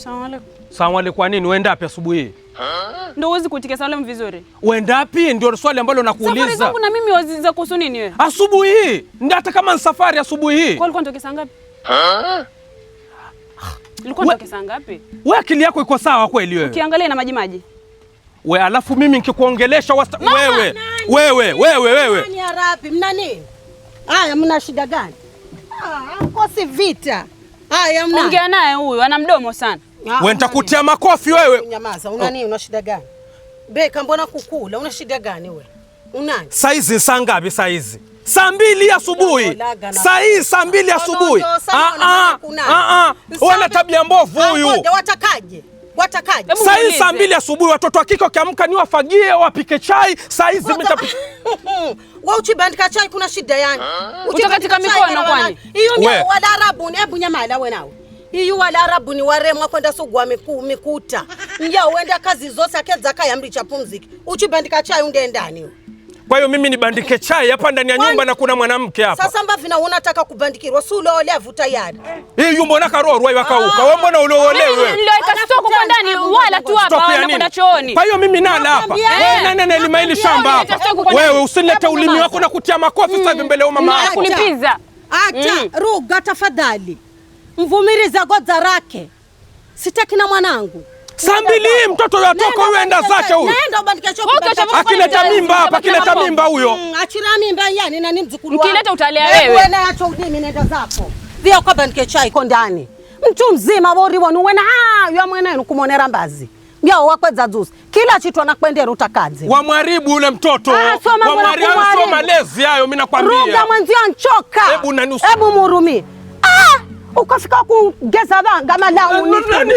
Salamu alaykum. Salamu alaykum. Kwa nini uenda wapi asubuhi? Ndio uwezi kuitikia salamu vizuri. Uenda wapi ndio swali ambalo nakuuliza. Safari zangu na mimi waziza kuhusu nini wewe? Asubuhi. Ndio hata kama ni safari asubuhi. Kwa ulikuwa unatoka saa ngapi? Ulikuwa unatoka saa ngapi? Wewe akili yako iko sawa kweli wewe? Ukiangalia na maji. Wewe alafu mimi nikikuongelesha wewe. Nani arabi? Mna nini? Haya mna shida gani? Mkosi vita. Haya mna. Ongea naye huyu ana mdomo sana. Wewe nitakutia makofi wewe. Nyamaza. Una nini? Una shida gani? Beka mbona kukula? Una shida gani wewe? Unani? Saizi saa ngapi saizi? Saa 2 asubuhi. Saa hii saa 2 asubuhi. Wana tabia mbovu huyu. Watakaje? Saa hii saa 2 asubuhi watoto wa kike wakiamka ni wafagie wapike chai. Saa hizi mimi nitapika. Wewe uchibandika chai kuna shida yani? Utakatika mikono kwani? Hiyo ni wala Arabu, hebu nyamala wewe nao. Hiyo wala Arabu ni waremwa kwenda sugwa mikuta. Nja uenda kazi zote akeza kaya mlicha pumziki. Uchibandika chai unde ndani. Kwa hiyo mimi nibandike chai hapa ndani ya nyumba na kuna mwanamke hapa. Sasa mbavi na unataka kubandikirwa sulo olevu tayari. Hii yumbo na karoro wakauka. Wewe mbona uliolewe? Ndio ikastoko kwa ndani wala tu hapa wanakwenda chooni. Kwa hiyo mimi nala hapa. Wewe nene lima hili shamba hapa. Wewe usilete ulimi wako na kutia makofi sasa mbele ya mama yako. Kulipiza. Acha ruga tafadhali. Mvumiliza godza rake. Sitaki na mwanangu. Saa 2 mtoto yatoka huyo enda zake huyo. Naenda ubandike chokoleti. Akileta mimba hapa, akileta mimba huyo. Achira mimba yani na ni mzukuru wako. Ukileta utalea wewe. Wewe na acha udimi nenda zako. Via kwa bandike chai ko ndani. Mtu mzima bori wanu wena ya mwenenu kumonera mbazi. Mbia wakweza juice. Kila kitu anakwendera utakaze. Wamharibu ule mtoto. Wamharibu sio malezi hayo mimi nakwambia. Ruga mwenzio anchoka. Hebu nanusu. Hebu murumi. Ukafika kugeza banga malao ni. Hebu